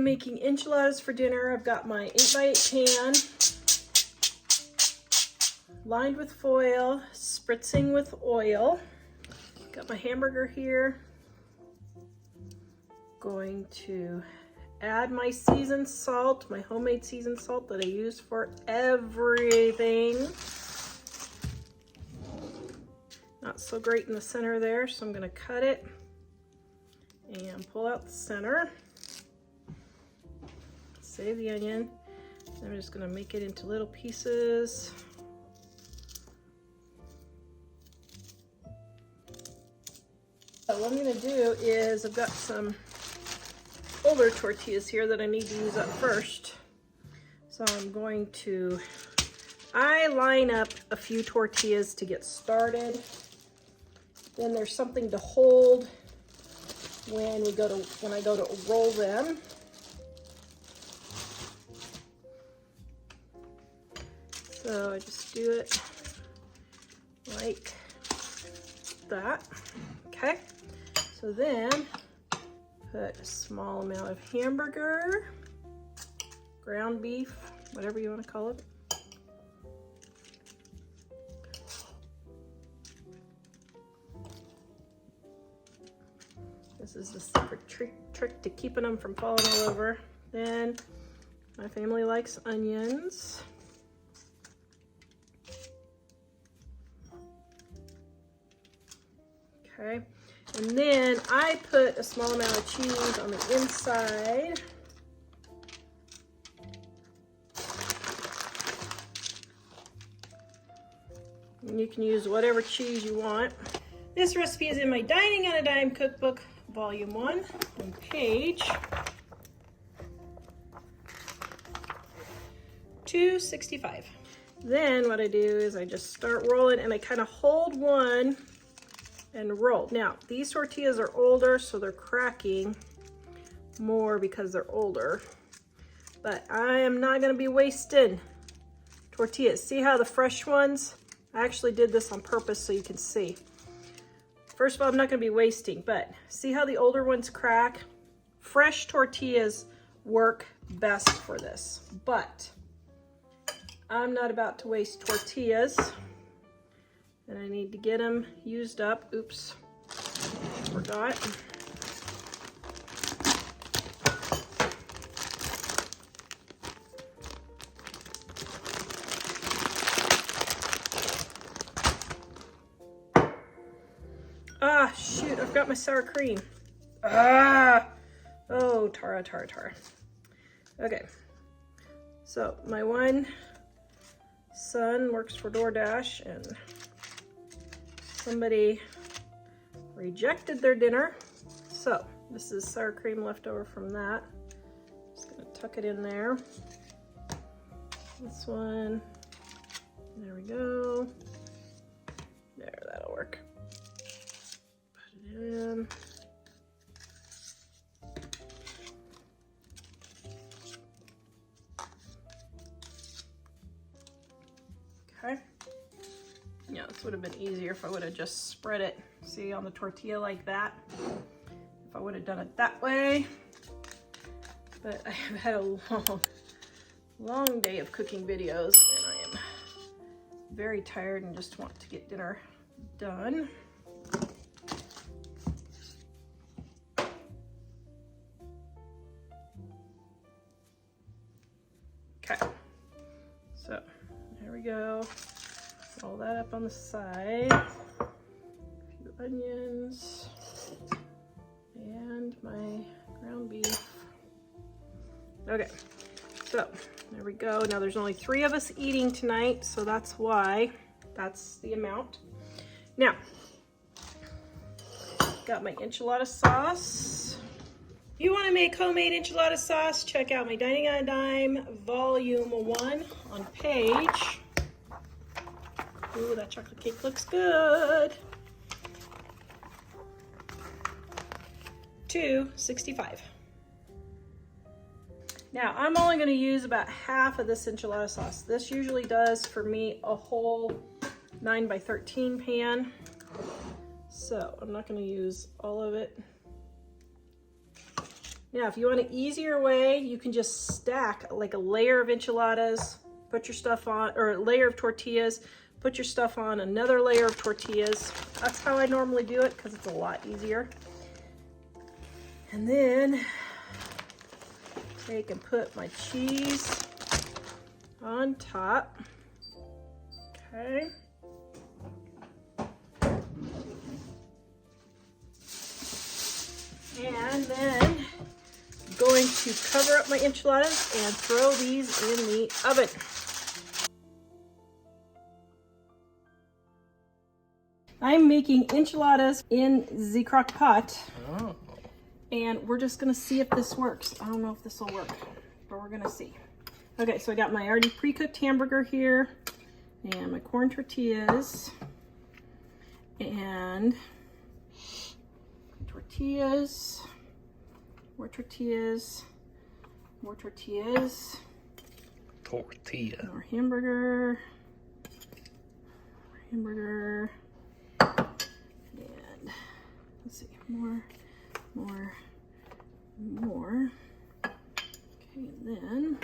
Making enchiladas for dinner. I've got my 8x8 pan lined with foil, spritzing with oil. Got my hamburger here. Going to add my seasoned salt, my homemade seasoned salt that I use for everything. Not so great in the center there, so I'm going to cut it and pull out the center. Save the onion. I'm just going to make it into little pieces. So what I'm going to do is I've got some older tortillas here that I need to use up first. So I'm going to, I line up a few tortillas to get started. Then there's something to hold when I go to roll them. So I just do it like that. Okay. So then put a small amount of hamburger, ground beef, whatever you want to call it. This is the secret trick to keeping them from falling all over. Then my family likes onions. Okay, and then I put a small amount of cheese on the inside. And you can use whatever cheese you want. This recipe is in my Dining on a Dime cookbook, volume 1, on page 265. Then what I do is I just start rolling and I kind of hold one and roll. Now, these tortillas are older, so they're cracking more because they're older. But I am not going to be wasting tortillas. See how the fresh ones, I actually did this on purpose so you can see. First of all, I'm not going to be wasting, but see how the older ones crack? Fresh tortillas work best for this, but I'm not about to waste tortillas. And I need to get them used up. Oops, forgot. Ah, shoot, I've got my sour cream. Ah, oh, Tara. Okay, so my one son works for DoorDash and somebody rejected their dinner. So this is sour cream left over from that. Just gonna tuck it in there. This one, there we go. There, that'll work. Put it in. Okay. Yeah, this would have been easier if I would have just spread it, see, on the tortilla like that. If I would have done it that way. But I have had a long day of cooking videos and I am very tired and just want to get dinner done. Okay, so there we go. Roll that up on the side. A few onions and my ground beef. Okay, so there we go. Now there's only 3 of us eating tonight, so that's why that's the amount. Now, got my enchilada sauce. If you want to make homemade enchilada sauce, check out my Dining on a Dime volume 1 on page. Ooh, that chocolate cake looks good. 265. Now, I'm only going to use about half of this enchilada sauce. This usually does for me a whole 9x13 pan. So I'm not going to use all of it. Now, if you want an easier way, you can just stack like a layer of enchiladas, put your stuff on, or a layer of tortillas, put your stuff on another layer of tortillas. That's how I normally do it because it's a lot easier. And then take and put my cheese on top. Okay. And then I'm going to cover up my enchiladas and throw these in the oven. I'm making enchiladas in the crock pot. Oh. And we're just gonna see if this works. I don't know if this will work, but we're gonna see. Okay, so I got my already pre-cooked hamburger here and my corn tortillas and tortillas, more tortillas, more tortillas, more hamburger, and let's see, more. Okay, then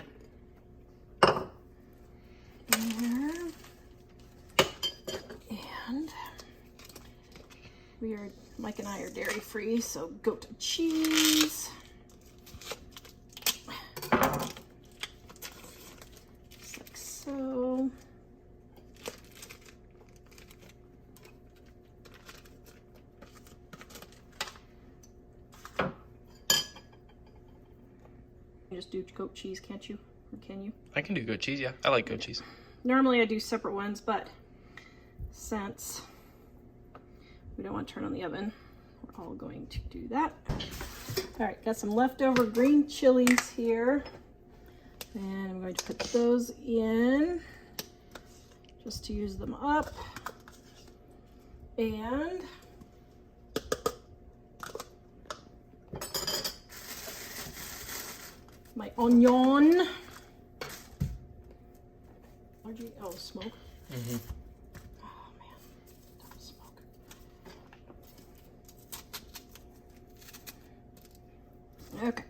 there, and Mike and I are dairy free, so goat cheese. Just like so. You just do goat cheese, can't you? Or can you? I can do goat cheese, yeah. I like goat cheese. Normally I do separate ones, but since we don't want to turn on the oven, we're all going to do that. All right, got some leftover green chilies here. And I'm going to put those in just to use them up. And my onion. Oh, smoke. Mm-hmm. Oh man, don't smoke. Okay.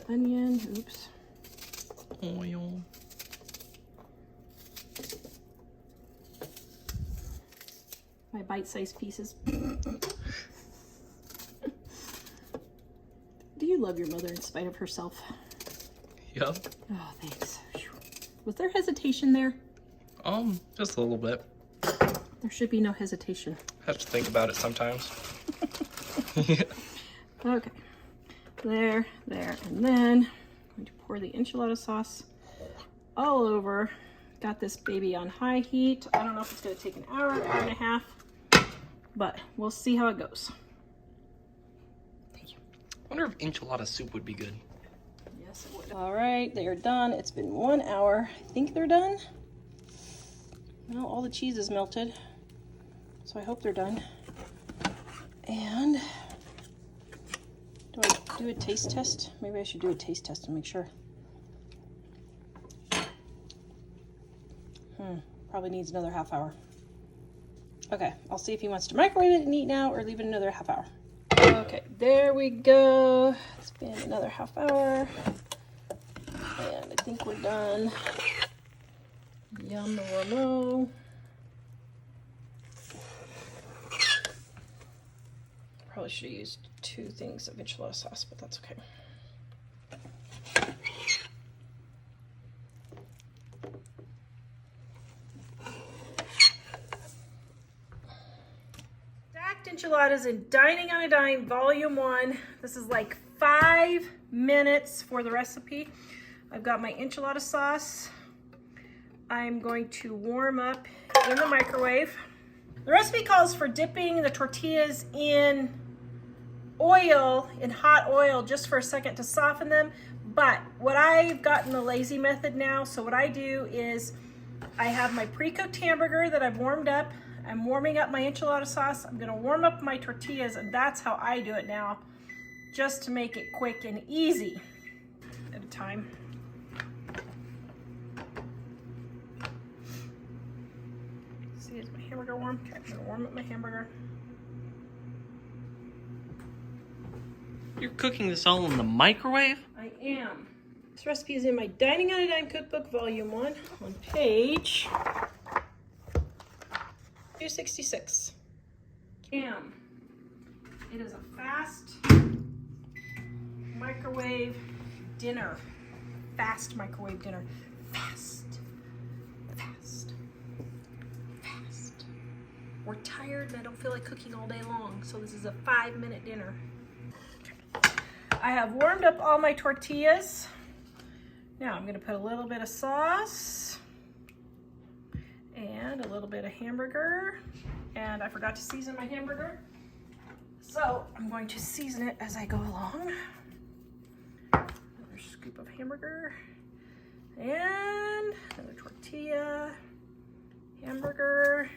Onion, oops. Oil. My bite-sized pieces. Do you love your mother in spite of herself? Yep. Oh, thanks. Was there hesitation there? Just a little bit. There should be no hesitation. I have to think about it sometimes. Okay. There, and then I'm going to pour the enchilada sauce all over. Got this baby on high heat. I don't know if it's going to take an hour, hour and a half, but we'll see how it goes. Thank you. I wonder if enchilada soup would be good. Yes, it would. All right, they are done. It's been 1 hour. I think they're done. Well, all the cheese is melted, so I hope they're done. And do I do a taste test? Maybe I should do a taste test and make sure. Probably needs another half hour. Okay, I'll see if he wants to microwave it and eat now or leave it another half hour. Okay, there we go. It's been another half hour. And I think we're done. Yum, no. Probably should have used 2 things of enchilada sauce, but that's okay. Stacked enchiladas in Dining on a Dime, Volume 1. This is like 5 minutes for the recipe. I've got my enchilada sauce. I'm going to warm up in the microwave. The recipe calls for dipping the tortillas in oil, in hot oil, just for a second to soften them. But what I've gotten the lazy method now, so what I do is I have my pre-cooked hamburger that I've warmed up. I'm warming up my enchilada sauce. I'm gonna warm up my tortillas, and that's how I do it now, just to make it quick and easy at a time. See, is my hamburger warm? Okay, I'm gonna warm up my hamburger. You're cooking this all in the microwave? I am. This recipe is in my Dining on a Dime Cookbook, Volume 1, on page 266. Cam. It is a fast microwave dinner. Fast microwave dinner. Fast. Fast. Fast. We're tired and I don't feel like cooking all day long, so this is a 5-minute dinner. I have warmed up all my tortillas. Now I'm going to put a little bit of sauce and a little bit of hamburger. And I forgot to season my hamburger, so I'm going to season it as I go along. Another scoop of hamburger and another tortilla, hamburger,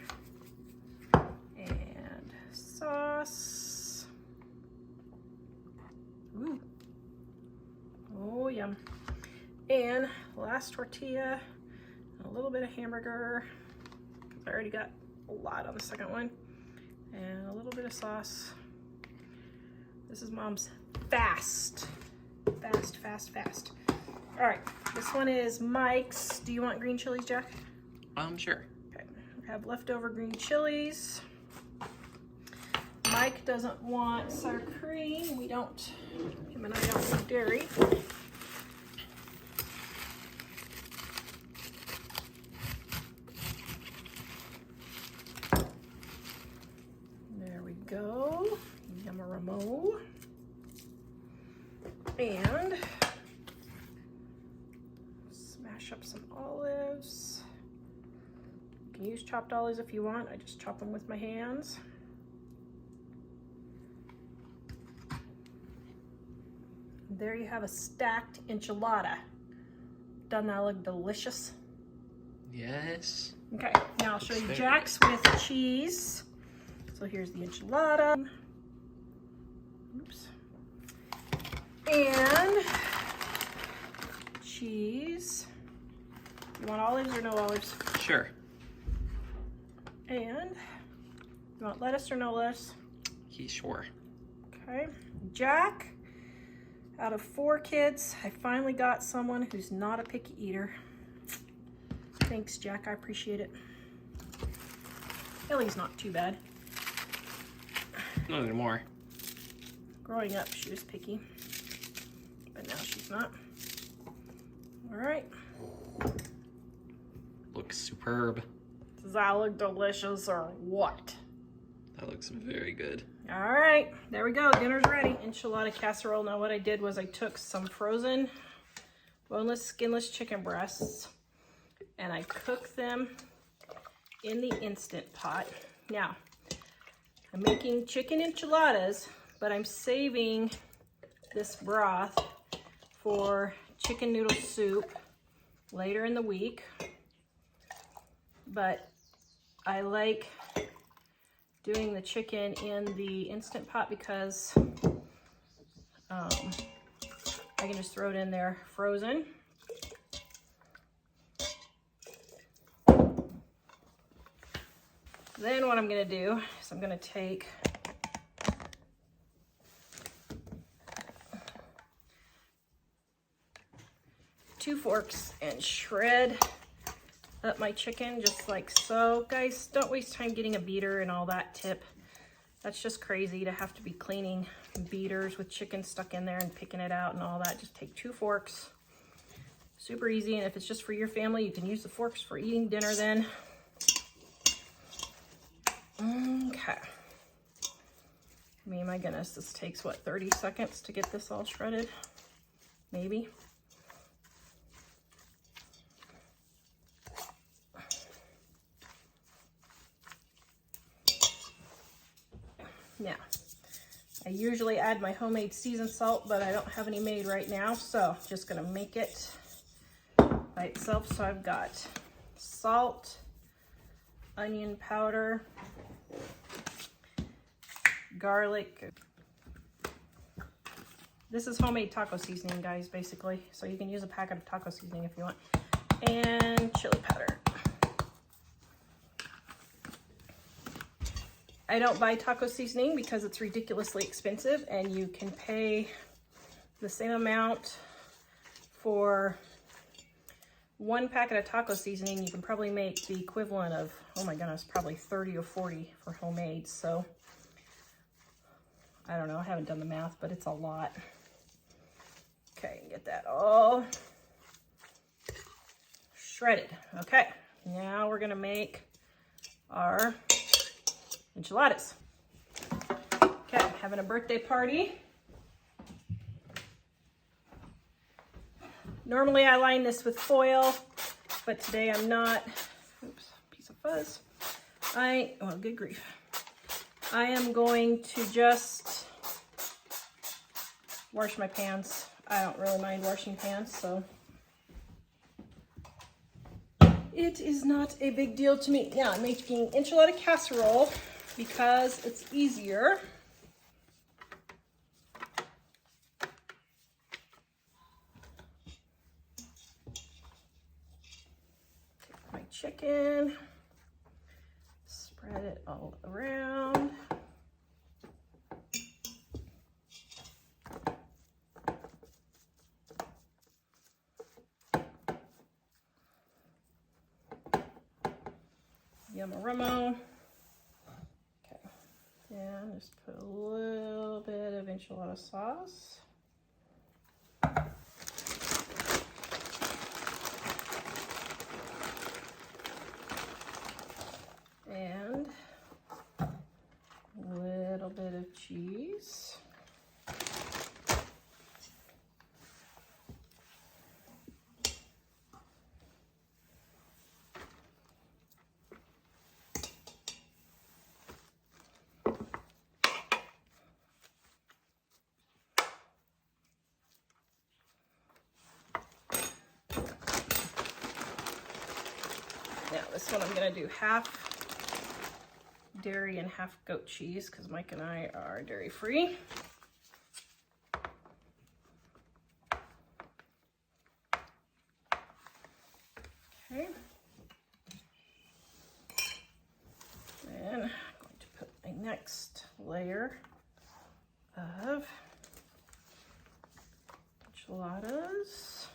and sauce. Ooh. Oh, yum. And last tortilla, a little bit of hamburger, because I already got a lot on the second one, and a little bit of sauce. This is Mom's fast. Fast, fast, fast. All right, this one is Mike's. Do you want green chilies, Jack? Sure. Okay, I have leftover green chilies. Mike doesn't want sour cream. We don't, him and I don't want dairy. There we go. Yummaramo. And smash up some olives. You can use chopped olives if you want. I just chop them with my hands. There you have a stacked enchilada. Doesn't that look delicious? Yes. Okay, now I'll show you Jack's with cheese. So here's the enchilada. Oops. And cheese. You want olives or no olives? Sure. And you want lettuce or no lettuce? Sure. Okay. Jack, out of 4 kids, I finally got someone who's not a picky eater. Thanks, Jack. I appreciate it. Ellie's not too bad. Not anymore. Growing up, she was picky, but now she's not. All right. Looks superb. Does that look delicious or what? That looks very good. All right, there we go. Dinner's ready. Enchilada casserole. Now what I did was I took some frozen boneless, skinless chicken breasts and I cooked them in the Instant Pot. Now, I'm making chicken enchiladas, but I'm saving this broth for chicken noodle soup later in the week. But I like doing the chicken in the Instant Pot because I can just throw it in there frozen. Then what I'm gonna do is I'm gonna take two forks and shred up my chicken just like so. Guys, don't waste time getting a beater and all that tip. That's just crazy to have to be cleaning beaters with chicken stuck in there and picking it out and all that. Just take 2 forks. Super easy, and if it's just for your family, you can use the forks for eating dinner then. Okay. I mean, my goodness, this takes, what, 30 seconds to get this all shredded? Maybe. Now, I usually add my homemade seasoned salt, but I don't have any made right now, so I'm just gonna make it by itself. So I've got salt, onion powder, garlic. This is homemade taco seasoning, guys, basically. So you can use a packet of taco seasoning if you want. And chili powder. I don't buy taco seasoning because it's ridiculously expensive, and you can pay the same amount for 1 packet of taco seasoning. You can probably make the equivalent of, oh my goodness, probably 30 or 40 for homemade. So I don't know, I haven't done the math, but it's a lot. Okay, get that all shredded. Okay, now we're gonna make our enchiladas. Okay, I'm having a birthday party. Normally I line this with foil, but today I'm not. Oops, piece of fuzz. Oh, good grief. I am going to just wash my pans. I don't really mind washing pans, so it is not a big deal to me. Now I'm making enchilada casserole because it's easier. Take my chicken, spread it all around. Yumma-rummo. Okay, and just put a little bit of enchilada sauce. And a little bit of cheese. Now this one I'm gonna do half dairy and half goat cheese because Mike and I are dairy free. Okay. Then I'm going to put my next layer of enchiladas.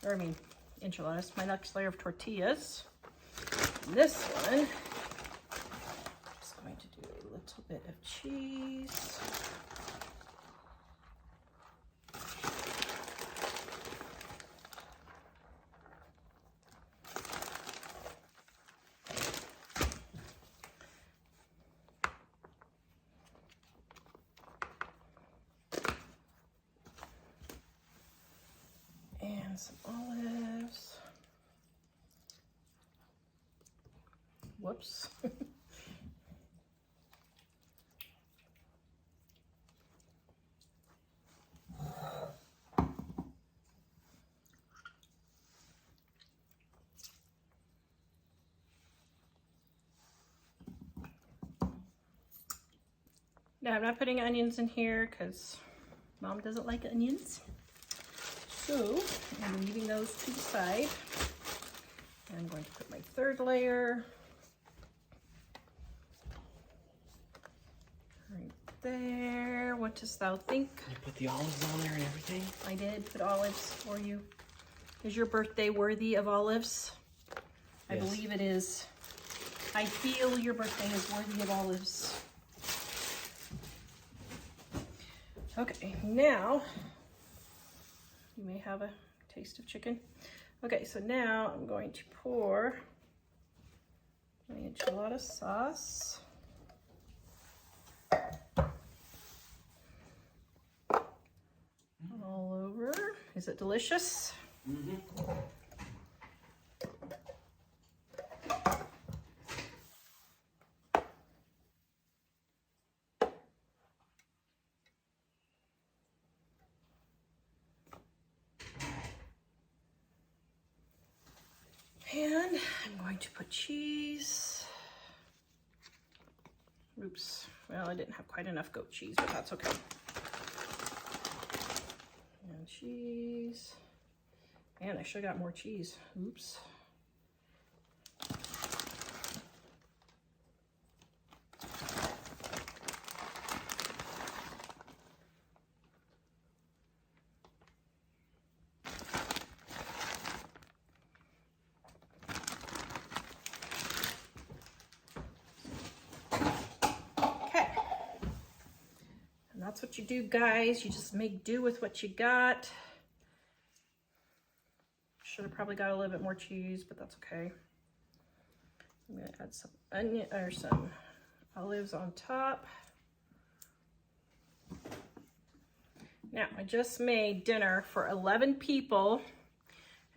Or I mean, enchiladas. My next layer of tortillas. And this one, I'm just going to do a little bit of cheese. And some olives. Whoops. Now I'm not putting onions in here because Mom doesn't like onions. So I'm leaving those to the side. And I'm going to put my third layer right there. What dost thou think? You put the olives on there and everything? I did put olives for you. Is your birthday worthy of olives? I Yes. believe it is. I feel your birthday is worthy of olives. Okay, now you may have a taste of chicken. Okay, so now I'm going to pour my enchilada sauce. All over. Is it delicious? Mm-hmm. And I'm going to put cheese. Oops. Well, I didn't have quite enough goat cheese, but that's okay. And cheese. Man, I should have got more cheese. Oops. that's what you do, guys. You just make do with what you got. Should have probably got a little bit more cheese, but that's okay. I'm gonna add some onion or some olives on top. Now, I just made dinner for 11 people,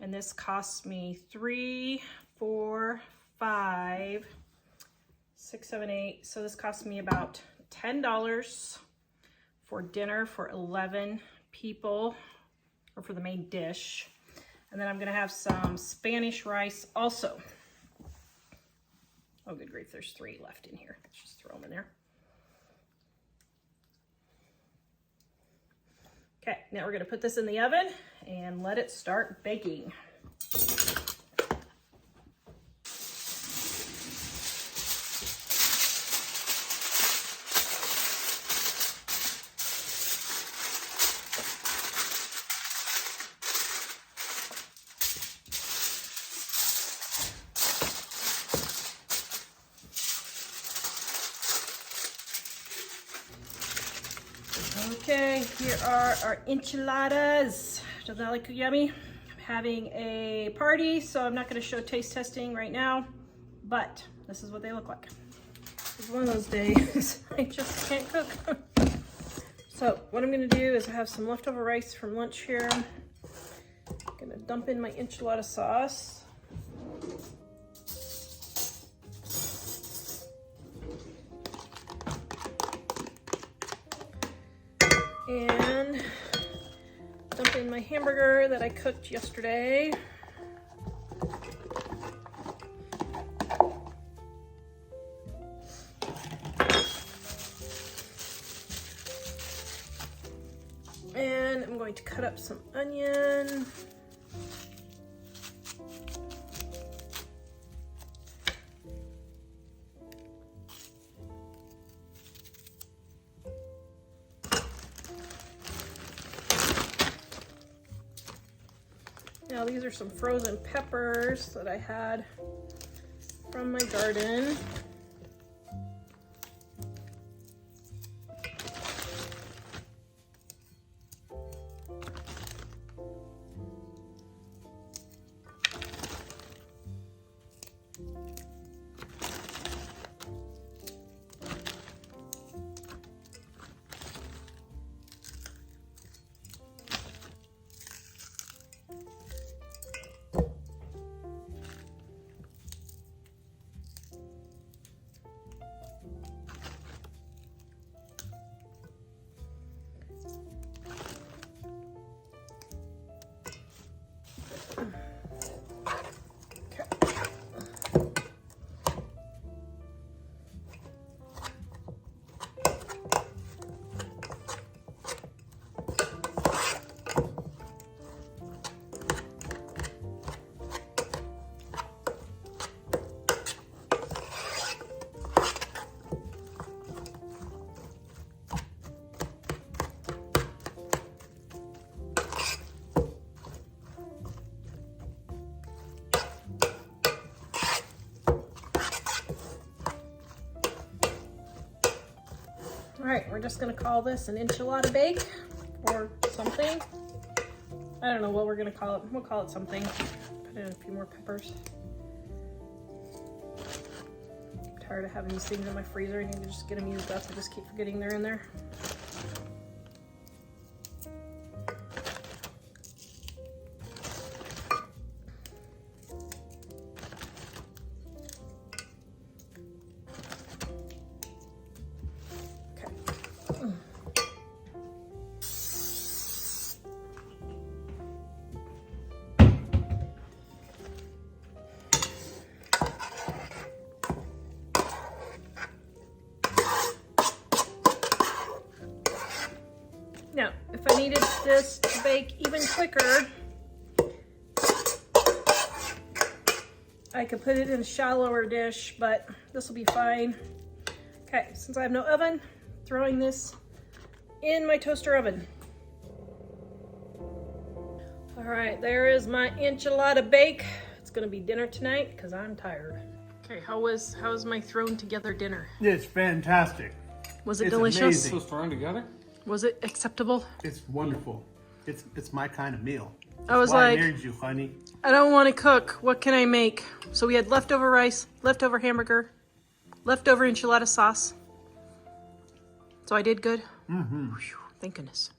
and this cost me 3, 4, 5, 6, 7, 8. So this cost me about $10 for dinner for 11 people, or for the main dish. And then I'm gonna have some Spanish rice also. Oh, good grief, there's 3 left in here. Let's just throw them in there. Okay, now we're gonna put this in the oven and let it start baking. Okay, here are our enchiladas. Doesn't that look yummy? I'm having a party, so I'm not going to show taste testing right now, but this is what they look like. It's one of those days I just can't cook. So what I'm going to do is I have some leftover rice from lunch here. I'm going to dump in my enchilada sauce. And dump in my hamburger that I cooked yesterday. And I'm going to cut up some onion. Now these are some frozen peppers that I had from my garden. All right, we're just gonna call this an enchilada bake or something. I don't know what we're gonna call it. We'll call it something. Put in a few more peppers. I'm tired of having these things in my freezer. I need to just get them used up. I just keep forgetting they're in there. Now, if I needed this to bake even quicker, I could put it in a shallower dish, but this will be fine. Okay, since I have no oven, throwing this in my toaster oven. All right, there is my enchilada bake. It's gonna be dinner tonight because I'm tired. Okay, how was my thrown together dinner? It's fantastic. Was it It's delicious? amazing. So thrown together? Was it acceptable? It's wonderful. It's my kind of meal. I was Why like, I married you, honey. I don't want to cook. What can I make? So we had leftover rice, leftover hamburger, leftover enchilada sauce. So I did good. Mm-hmm. Thank goodness.